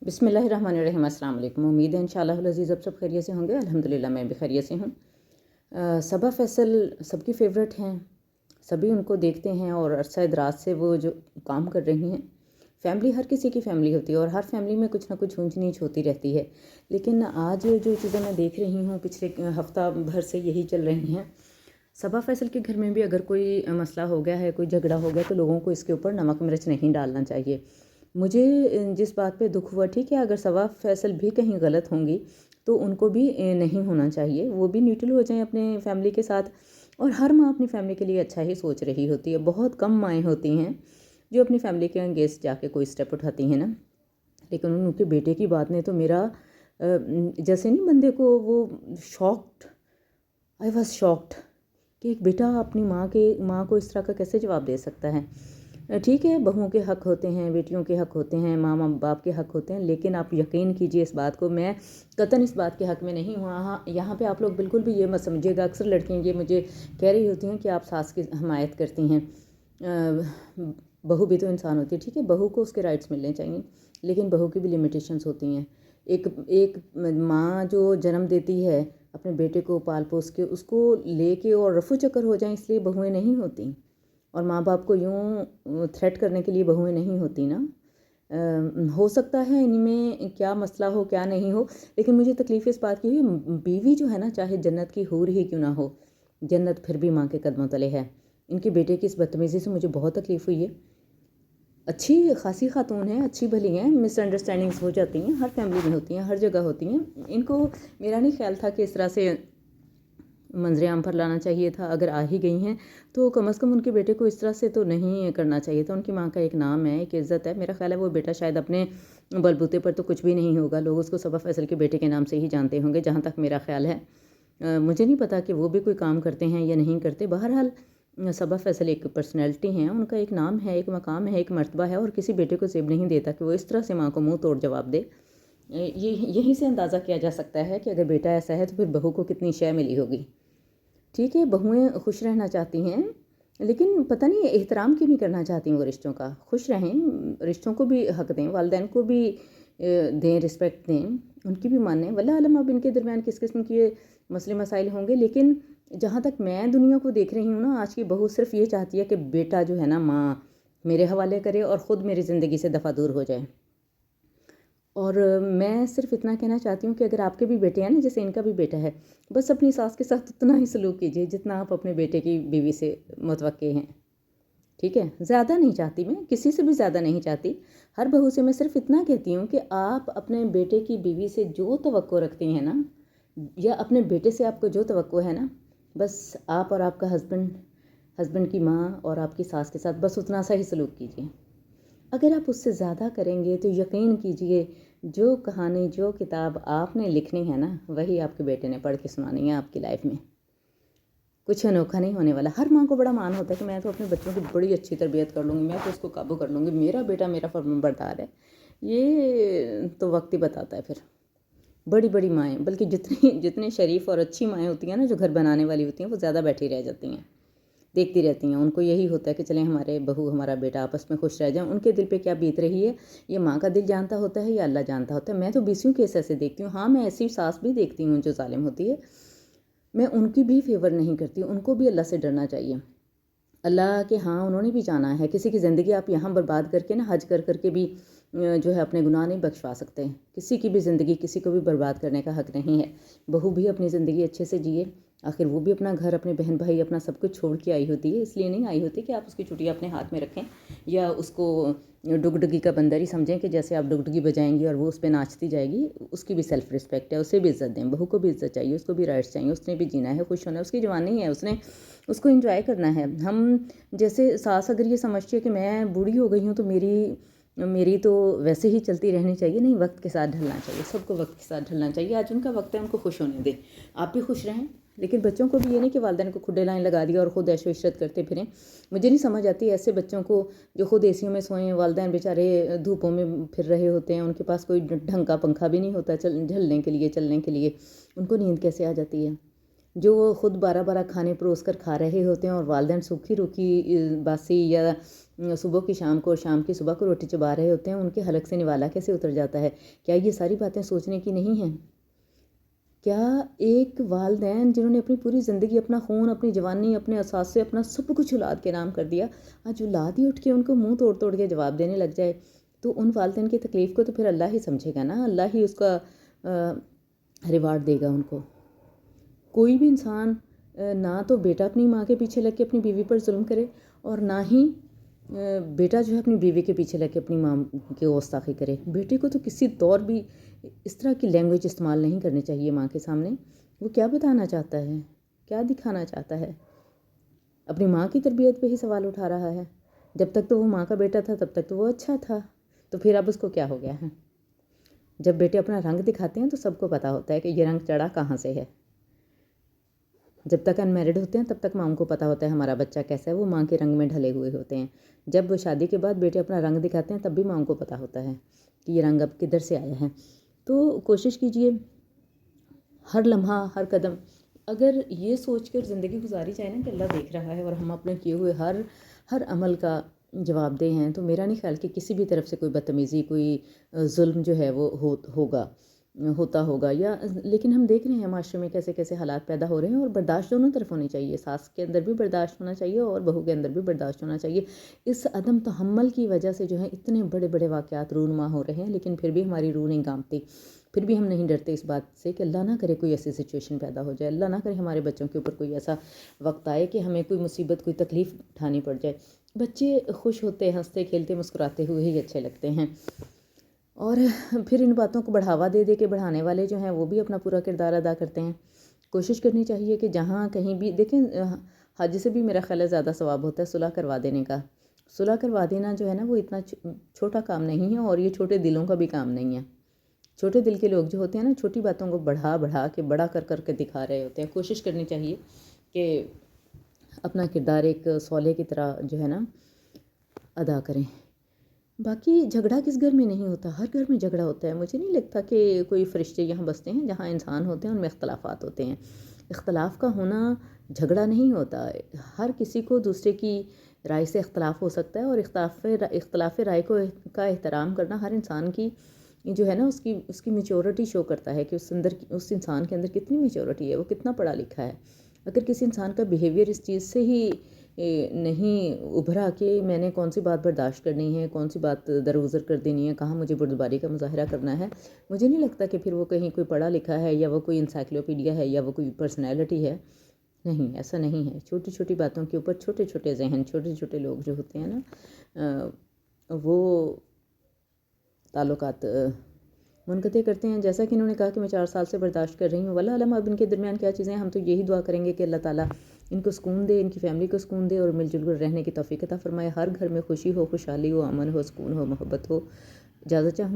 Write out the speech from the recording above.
बिस्मिल्लाहिर्रहमानिर्रहीम। अस्सलाम वालेकुम। उम्मीद है इंशाअल्लाह अज़ीज़ आप सब खैरियत से होंगे। अल्हम्दुलिल्लाह मैं भी खैरियत से हूँ। सबा फैसल सबकी फ़ेवरेट हैं, सभी उनको देखते हैं और अरसा दराज से वो जो काम कर रही हैं। फैमिली हर किसी की फ़ैमिली होती है और हर फैमिली में कुछ ना कुछ ऊंच नीच होती रहती है, लेकिन आज जो चीज़ें मैं देख रही हूँ पिछले हफ्ता भर से यही चल रही हैं। सबा फैसल के घर में भी अगर कोई मसला हो गया है, कोई झगड़ा हो गया, तो लोगों को इसके ऊपर नमक मिर्च नहीं डालना चाहिए। मुझे जिस बात पे दुख हुआ, ठीक है, अगर सबा फैसल भी कहीं गलत होंगी तो उनको भी नहीं होना चाहिए, वो भी न्यूट्रल हो जाएं अपने फैमिली के साथ। और हर माँ अपनी फैमिली के लिए अच्छा ही सोच रही होती है। बहुत कम माएँ होती हैं जो अपनी फैमिली के अगेंस्ट जाके कोई स्टेप उठाती हैं ना। लेकिन उनके बेटे की बात ने तो मेरा जैसे नहीं बंदे को वो शॉक्ड, आई वॉज शॉक्ड कि एक बेटा अपनी माँ को इस तरह का कैसे जवाब दे सकता है। ठीक है, बहुओं के हक़ होते हैं, बेटियों के हक़ होते हैं, माँ बाप के हक़ होते हैं, लेकिन आप यकीन कीजिए इस बात को, मैं कतई इस बात के हक़ में नहीं हूँ। हाँ, यहाँ पे आप लोग बिल्कुल भी ये मत समझिएगा। अक्सर लड़कियाँ ये मुझे कह रही होती हैं कि आप सास की हमायत करती हैं। बहू भी तो इंसान होती है, ठीक है, बहू को उसके राइट्स मिलने चाहिए, लेकिन बहू की भी लिमिटेशंस होती हैं। एक माँ जो जन्म देती है अपने बेटे को पाल पोस के, उसको लेके और रफू चक्कर हो जाए इसलिए बहुएँ नहीं होती, और माँ बाप को यूँ थ्रेट करने के लिए बहुएँ नहीं होती ना। हो सकता है इनमें क्या मसला हो क्या नहीं हो, लेकिन मुझे तकलीफ़ इस बात की हुई, बीवी जो है ना, चाहे जन्नत की हूर ही क्यों ना हो, जन्नत फिर भी माँ के कदमों तले है। इनके बेटे की इस बदतमीज़ी से मुझे बहुत तकलीफ़ हुई है। अच्छी खासी खातून हैं, अच्छी भली हैं, मिसअंडरस्टैंडिंग्स हो जाती हैं, हर फैमिली में होती हैं, हर जगह होती हैं। इनको मेरा नहीं ख्याल था कि इस तरह से मंजरे आम पर लाना चाहिए था। अगर आ ही गई हैं तो कम से कम उनके बेटे को इस तरह से तो नहीं करना चाहिए था। उनकी माँ का एक नाम है, एक इज़्ज़त है। मेरा ख्याल है वो बेटा शायद अपने बलबूते पर तो कुछ भी नहीं होगा, लोग उसको सबा फैसल के बेटे के नाम से ही जानते होंगे, जहाँ तक मेरा ख्याल है। मुझे नहीं पता कि वो भी कोई काम करते हैं या नहीं करते। बहरहाल सबा फैसल एक पर्सनैलिटी हैं, उनका एक नाम है, एक मकाम है, एक मर्तबा है, और किसी बेटे को ज़ेब नहीं देता कि वो इस तरह से माँ को मुँह तोड़ जवाब दे। ये यहीं से अंदाज़ा किया जा सकता है कि अगर बेटा ऐसा है तो फिर बहू को कितनी शय मिली होगी। ठीक है, बहुएँ खुश रहना चाहती हैं, लेकिन पता नहीं एहतराम क्यों नहीं करना चाहती वो रिश्तों का। खुश रहें, रिश्तों को भी हक़ दें, वालिदैन को भी दें, रिस्पेक्ट दें, उनकी भी मानें। वल्लाह आलम अब इनके दरमियान किस किस्म के मसले मसाइल होंगे, लेकिन जहाँ तक मैं दुनिया को देख रही हूँ ना, आज की बहू सिर्फ ये चाहती है कि बेटा जो है ना, माँ मेरे हवाले करे और ख़ुद मेरी ज़िंदगी से दफ़ा दूर हो जाए। और मैं सिर्फ इतना कहना चाहती हूँ कि अगर आपके भी बेटे हैं ना, जैसे इनका भी बेटा है, बस अपनी सास के साथ उतना ही सलूक कीजिए जितना आप अपने बेटे की बीवी से मुतवक्के हैं। ठीक है, ज़्यादा नहीं चाहती, मैं किसी से भी ज़्यादा नहीं चाहती। हर बहू से मैं सिर्फ इतना कहती हूँ कि आप अपने बेटे की बीवी से जो तवक्को रखती हैं ना, या अपने बेटे से आपको जो तवक्को है ना, बस आप और आपका हस्बैंड की माँ और आपकी सास के साथ बस उतना सा ही सलूक कीजिए। अगर आप उससे ज़्यादा करेंगे तो यकीन कीजिए, जो कहानी, जो किताब आपने लिखनी है ना, वही आपके बेटे ने पढ़ के सुनानी है आपकी लाइफ में। कुछ अनोखा नहीं होने वाला। हर माँ को बड़ा मान होता है कि मैं तो अपने बच्चों की बड़ी अच्छी तरबियत कर लूँगी, मैं तो उसको काबू कर लूँगी, मेरा बेटा मेरा फर्माबरदार है। ये तो वक्त ही बताता है फिर। बड़ी बड़ी माएँ, बल्कि जितनी शरीफ और अच्छी माएँ होती हैं ना, जो घर बनाने वाली होती हैं, वो ज़्यादा बैठी रह जाती हैं, देखती रहती हैं। उनको यही होता है कि चलें हमारे बहू हमारा बेटा आपस में खुश रह जाएं। उनके दिल पे क्या बीत रही है, ये माँ का दिल जानता होता है या अल्लाह जानता होता है। मैं तो बीसियों केस ऐसे देखती हूँ। हाँ, मैं ऐसी सास भी देखती हूँ जो जालिम होती है, मैं उनकी भी फेवर नहीं करती। उनको भी अल्लाह से डरना चाहिए। अल्लाह के हाँ, उन्होंने भी जाना है। किसी की ज़िंदगी आप यहाँ बर्बाद करके ना, हज कर करके भी जो है अपने गुनाह नहीं बख्शवा सकते हैं। किसी की भी ज़िंदगी किसी को भी बर्बाद करने का हक़ नहीं है। बहू भी अपनी ज़िंदगी अच्छे से जिए, आखिर वो भी अपना घर, अपने बहन भाई, अपना सब कुछ छोड़ के आई होती है। इसलिए नहीं आई होती कि आप उसकी चुटिया अपने हाथ में रखें या उसको डुगडुगी का बंदर ही समझें कि जैसे आप डुगडुगी बजाएंगी और वो उस पर नाचती जाएगी। उसकी भी सेल्फ़ रिस्पेक्ट है, उसे भी इज़्ज़त दें। बहू को भी इज़्ज़त चाहिए, उसको भी राइट्स चाहिए, उसने भी जीना है, खुश होना है, उसकी जवानी है, उसने उसको एंजॉय करना है। हम जैसे सास अगर ये समझती है कि मैं बूढ़ी हो गई हूँ तो मेरी तो वैसे ही चलती रहनी चाहिए, नहीं, वक्त के साथ ढलना चाहिए, सबको वक्त के साथ ढलना चाहिए। आज उनका वक्त है, उनको खुश होने दें, आप भी खुश रहें। लेकिन बच्चों को भी ये नहीं कि वालिदैन को खुडे लाइन लगा दिया और ख़ुद ऐशो इशरत करते फिरें। मुझे नहीं समझ आती ऐसे बच्चों को जो खुद एसियों में सोएं, वालिदैन बेचारे धूपों में फिर रहे होते हैं, उनके पास कोई ढंग का पंखा भी नहीं होता झलने के लिए, चलने के लिए, उनको नींद कैसे आ जाती है। جو وہ خود بارہ بارہ کھانے پروس کر کھا رہے ہوتے ہیں اور والدین سوکھی روکھی باسی یا صبح کی شام کو اور شام کی صبح کو روٹی چبا رہے ہوتے ہیں، ان کے حلق سے نوالا کیسے اتر جاتا ہے؟ کیا یہ ساری باتیں سوچنے کی نہیں ہیں؟ کیا ایک والدین جنہوں نے اپنی پوری زندگی، اپنا خون، اپنی جوانی، اپنے احساس سے اپنا سب کچھ اولاد کے نام کر دیا، آج اولاد ہی اٹھ کے ان کو منہ توڑ توڑ کے جواب دینے لگ جائے، تو ان والدین کی تکلیف کو تو پھر اللہ ہی سمجھے گا نا، اللہ ہی اس کا ریوارڈ دے گا ان کو۔ کوئی بھی انسان نہ تو بیٹا اپنی ماں کے پیچھے لگ کے اپنی بیوی پر ظلم کرے، اور نہ ہی بیٹا جو ہے اپنی بیوی کے پیچھے لگ کے اپنی ماں کی گستاخی کرے۔ بیٹے کو تو کسی طور بھی اس طرح کی لینگویج استعمال نہیں کرنی چاہیے ماں کے سامنے۔ وہ کیا بتانا چاہتا ہے، کیا دکھانا چاہتا ہے؟ اپنی ماں کی تربیت پہ ہی سوال اٹھا رہا ہے۔ جب تک تو وہ ماں کا بیٹا تھا تب تک تو وہ اچھا تھا، تو پھر اب اس کو کیا ہو گیا ہے؟ جب بیٹے اپنا رنگ دکھاتے ہیں تو سب کو پتہ ہوتا ہے کہ یہ رنگ چڑھا کہاں سے ہے۔ جب تک ان میرڈ ہوتے ہیں تب تک ماں کو پتہ ہوتا ہے ہمارا بچہ کیسا ہے، وہ ماں کے رنگ میں ڈھلے ہوئے ہوتے ہیں۔ جب وہ شادی کے بعد بیٹے اپنا رنگ دکھاتے ہیں تب بھی ماں کو پتہ ہوتا ہے کہ یہ رنگ اب کدھر سے آیا ہے۔ تو کوشش کیجئے ہر لمحہ، ہر قدم اگر یہ سوچ کر زندگی گزاری جائے نا کہ اللہ دیکھ رہا ہے اور ہم اپنے کیے ہوئے ہر عمل کا جواب دہ ہیں، تو میرا نہیں خیال کہ کسی بھی طرف سے کوئی بدتمیزی، کوئی ظلم جو ہے وہ ہوتا ہوگا یا لیکن ہم دیکھ رہے ہیں معاشرے میں کیسے کیسے حالات پیدا ہو رہے ہیں، اور برداشت دونوں طرف ہونی چاہیے، ساس کے اندر بھی برداشت ہونا چاہیے اور بہو کے اندر بھی برداشت ہونا چاہیے۔ اس عدم تحمل کی وجہ سے جو ہے اتنے بڑے بڑے واقعات رونما ہو رہے ہیں، لیکن پھر بھی ہماری روح نہیں کانپتی، پھر بھی ہم نہیں ڈرتے اس بات سے کہ اللہ نہ کرے کوئی ایسی سچویشن پیدا ہو جائے، اللہ نہ کرے ہمارے بچوں کے اوپر کوئی ایسا وقت آئے کہ ہمیں کوئی مصیبت، کوئی تکلیف اٹھانی پڑ جائے۔ بچے خوش ہوتے، ہنستے کھیلتے مسکراتے ہوئے ہی اچھے لگتے ہیں، اور پھر ان باتوں کو بڑھاوا دے دے کے بڑھانے والے جو ہیں وہ بھی اپنا پورا کردار ادا کرتے ہیں۔ کوشش کرنی چاہیے کہ جہاں کہیں بھی دیکھیں، حج سے بھی میرا خیال ہے زیادہ ثواب ہوتا ہے صلح کروا دینے کا۔ صلح کروا دینا جو ہے نا وہ اتنا چھوٹا کام نہیں ہے، اور یہ چھوٹے دلوں کا بھی کام نہیں ہے۔ چھوٹے دل کے لوگ جو ہوتے ہیں نا، چھوٹی باتوں کو بڑھا کے بڑا کر کے دکھا رہے ہوتے ہیں۔ کوشش کرنی چاہیے کہ اپنا کردار ایک صالح کی طرح جو ہے نا ادا کریں۔ باقی جھگڑا کس گھر میں نہیں ہوتا، ہر گھر میں جھگڑا ہوتا ہے۔ مجھے نہیں لگتا کہ کوئی فرشتے یہاں بستے ہیں، جہاں انسان ہوتے ہیں ان میں اختلافات ہوتے ہیں۔ اختلاف کا ہونا جھگڑا نہیں ہوتا، ہر کسی کو دوسرے کی رائے سے اختلاف ہو سکتا ہے، اور اختلاف رائے کا احترام کرنا ہر انسان کی جو ہے نا اس کی میچورٹی شو کرتا ہے کہ اس انسان کے اندر کتنی میچورٹی ہے، وہ کتنا پڑھا لکھا ہے۔ اگر کسی انسان کا بیہیویئر اس چیز سے ہی نہیں ابھرا کہ میں نے کون سی بات برداشت کرنی ہے، کون سی بات درگزر کر دینی ہے، کہاں مجھے بردباری کا مظاہرہ کرنا ہے، مجھے نہیں لگتا کہ پھر وہ کہیں کوئی پڑھا لکھا ہے، یا وہ کوئی انسائکلوپیڈیا ہے، یا وہ کوئی پرسنالٹی ہے۔ نہیں، ایسا نہیں ہے۔ چھوٹی چھوٹی باتوں کے اوپر چھوٹے چھوٹے ذہن، چھوٹے چھوٹے لوگ جو ہوتے ہیں نا وہ تعلقات منقطع کرتے ہیں۔ جیسا کہ انہوں نے کہا کہ میں 4 سال سے برداشت کر رہی ہوں، واللہ علم اب ان کے درمیان کیا چیزیں ہیں۔ ہم تو یہی دعا کریں گے کہ اللہ تعالیٰ ان کو سکون دے، ان کی فیملی کو سکون دے، اور مل جل کر رہنے کی توفیق عطا فرمائے۔ ہر گھر میں خوشی ہو، خوشحالی ہو، امن ہو، سکون ہو، محبت ہو۔ اجازت چاہوں